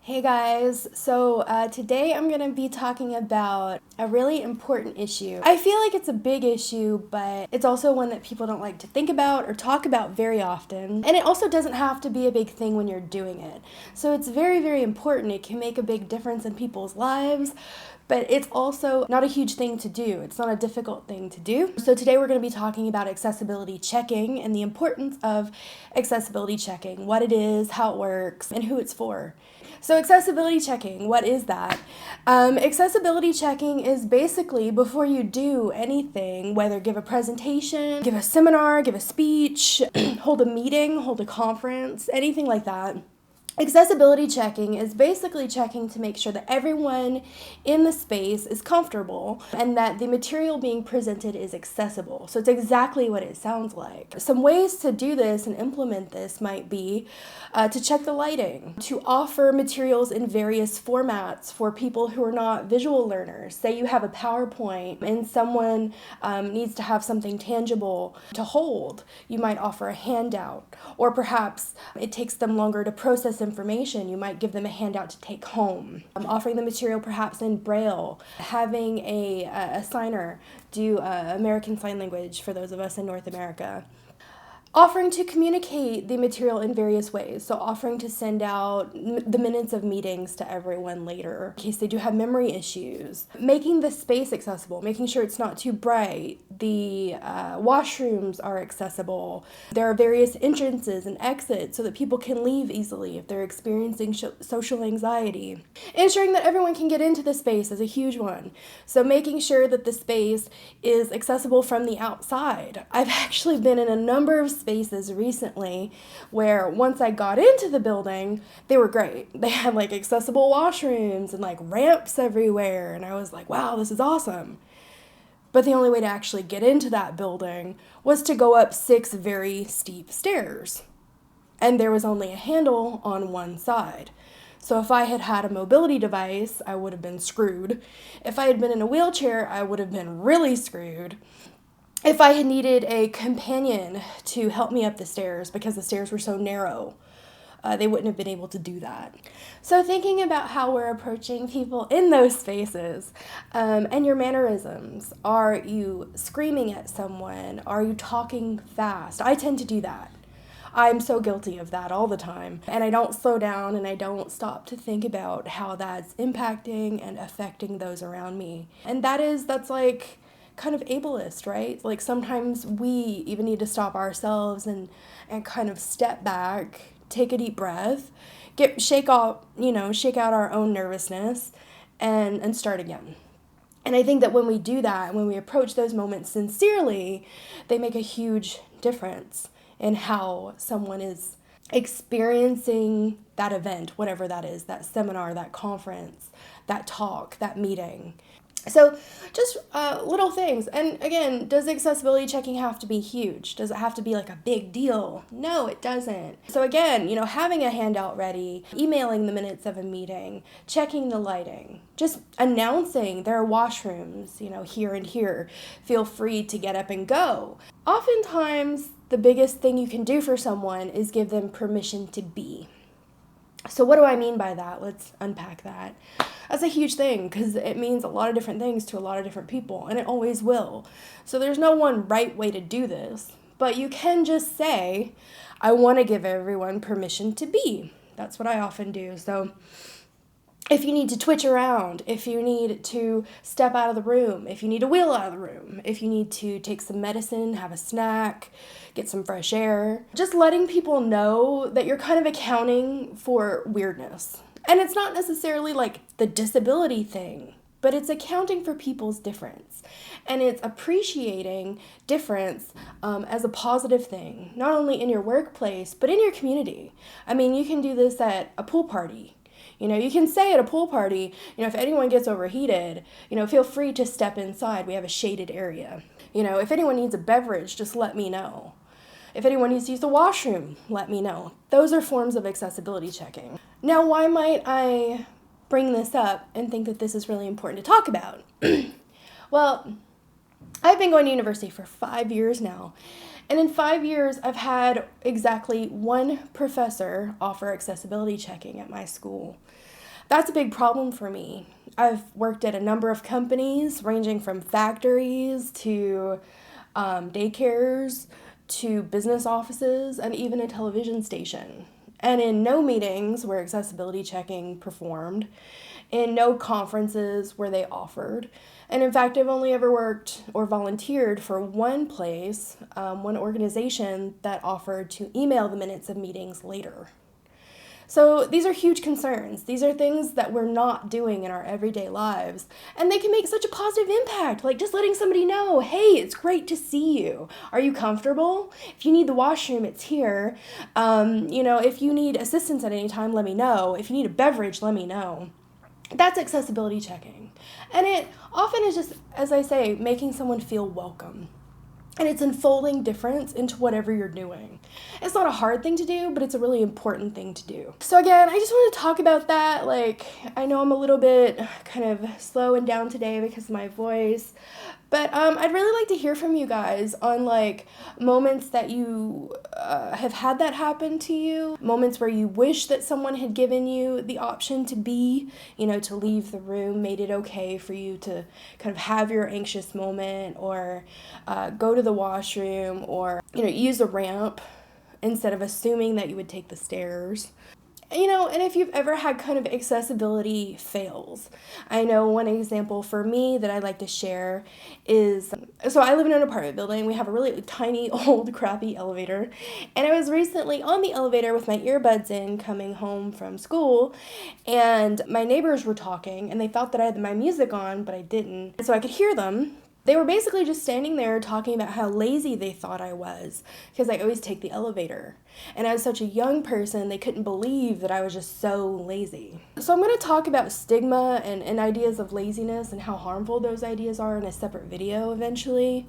Hey guys, so today I'm going to be talking about a really important issue. I feel like it's a big issue, but it's also one that people don't like to think about or talk about very often. And it also doesn't have to be a big thing when you're doing it. So it's very, very important. It can make a big difference in people's lives, but it's also not a huge thing to do. It's not a difficult thing to do. So today we're going to be talking about accessibility checking and the importance of accessibility checking, what it is, how it works, and who it's for. So accessibility checking, what is that? Accessibility checking is basically before you do anything, whether give a presentation, give a seminar, give a speech, hold a meeting, hold a conference, anything like that. Accessibility checking is basically checking to make sure that everyone in the space is comfortable and that the material being presented is accessible. So it's exactly what it sounds like. Some ways to do this and implement this might be to check the lighting, to offer materials in various formats for people who are not visual learners. Say you have a PowerPoint and someone needs to have something tangible to hold. You might offer a handout, or perhaps it takes them longer to process information. You might give them a handout to take home. Offering the material perhaps in Braille, having a signer do American Sign Language for those of us in North America. Offering to communicate the material in various ways. So offering to send out the minutes of meetings to everyone later in case they do have memory issues. Making the space accessible, making sure it's not too bright. The washrooms are accessible. There are various entrances and exits so that people can leave easily if they're experiencing social anxiety. Ensuring that everyone can get into the space is a huge one. So making sure that the space is accessible from the outside. I've actually been in a number of spaces recently where once I got into the building, they were great. They had like accessible washrooms and like ramps everywhere, and I was like, wow, this is awesome. But the only way to actually get into that building was to go up 6 very steep stairs, and there was only a handle on one side. So if I had had a mobility device, I would have been screwed. If I had been in a wheelchair, I would have been really screwed. If I had needed a companion to help me up the stairs because the stairs were so narrow, they wouldn't have been able to do that. So thinking about how we're approaching people in those spaces and your mannerisms. Are you screaming at someone? Are you talking fast? I tend to do that. I'm so guilty of that all the time. And I don't slow down and I don't stop to think about how that's impacting and affecting those around me. And that's like kind of ableist, right? Like sometimes we even need to stop ourselves and kind of step back, take a deep breath, shake out our own nervousness and start again. And I think that when we do that, when we approach those moments sincerely, they make a huge difference in how someone is experiencing that event, whatever that is, that seminar, that conference, that talk, that meeting. So just little things. And again, does accessibility checking have to be huge? Does it have to be like a big deal? No, it doesn't. So again, having a handout ready, emailing the minutes of a meeting, checking the lighting, just announcing there are washrooms, here and here. Feel free to get up and go. Oftentimes, the biggest thing you can do for someone is give them permission to be. So what do I mean by that? Let's unpack that. That's a huge thing because it means a lot of different things to a lot of different people, and it always will. So there's no one right way to do this, but you can just say, I want to give everyone permission to be. That's what I often do. So if you need to twitch around, if you need to step out of the room, if you need to wheel out of the room, if you need to take some medicine, have a snack, get some fresh air, just letting people know that you're kind of accounting for weirdness. And it's not necessarily like the disability thing, but it's accounting for people's difference. And it's appreciating difference as a positive thing, not only in your workplace, but in your community. I mean, you can do this at a pool party. You can say at a pool party, if anyone gets overheated, feel free to step inside. We have a shaded area. If anyone needs a beverage, just let me know. If anyone needs to use the washroom, let me know. Those are forms of accessibility checking. Now, why might I bring this up and think that this is really important to talk about? Well, I've been going to university for 5 years now, and in 5 years, I've had exactly one professor offer accessibility checking at my school. That's a big problem for me. I've worked at a number of companies ranging from factories to daycares to business offices and even a television station. And in no meetings where accessibility checking performed, in no conferences where they offered. And in fact, I've only ever worked or volunteered for one place, one organization that offered to email the minutes of meetings later. So these are huge concerns. These are things that we're not doing in our everyday lives. And they can make such a positive impact, like just letting somebody know, hey, it's great to see you. Are you comfortable? If you need the washroom, it's here. If you need assistance at any time, let me know. If you need a beverage, let me know. That's accessibility checking. And it often is just, as I say, making someone feel welcome. And it's unfolding difference into whatever you're doing. It's not a hard thing to do, but it's a really important thing to do. So again, I just want to talk about that. I know I'm a little bit kind of slow and down today because of my voice, but I'd really like to hear from you guys on moments that you have had that happen to you, moments where you wish that someone had given you the option to to leave the room, made it okay for you to kind of have your anxious moment or go to the washroom or, use a ramp instead of assuming that you would take the stairs. And if you've ever had kind of accessibility fails. I know one example for me that I'd like to share is, so I live in an apartment building. We have a really tiny, old, crappy elevator. And I was recently on the elevator with my earbuds in coming home from school, and my neighbors were talking, and they thought that I had my music on, but I didn't. And so I could hear them. They were basically just standing there talking about how lazy they thought I was because I always take the elevator. And as such a young person, they couldn't believe that I was just so lazy. So I'm going to talk about stigma and ideas of laziness and how harmful those ideas are in a separate video eventually.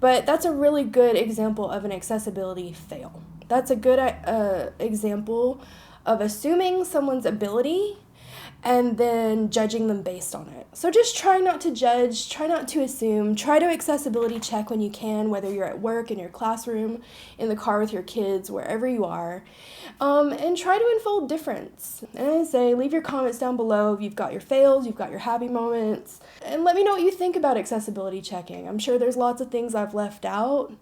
But that's a really good example of an accessibility fail. That's a good example of assuming someone's ability and then judging them based on it. So just try not to judge, try not to assume, try to accessibility check when you can, whether you're at work, in your classroom, in the car with your kids, wherever you are, and try to unfold difference. And I say, leave your comments down below if you've got your fails, you've got your happy moments, and let me know what you think about accessibility checking. I'm sure there's lots of things I've left out.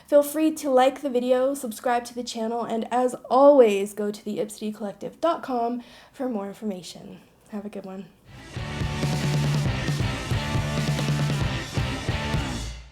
Feel free to like the video, subscribe to the channel, and as always, go to the ipseitycollective.com for more information. Have a good one.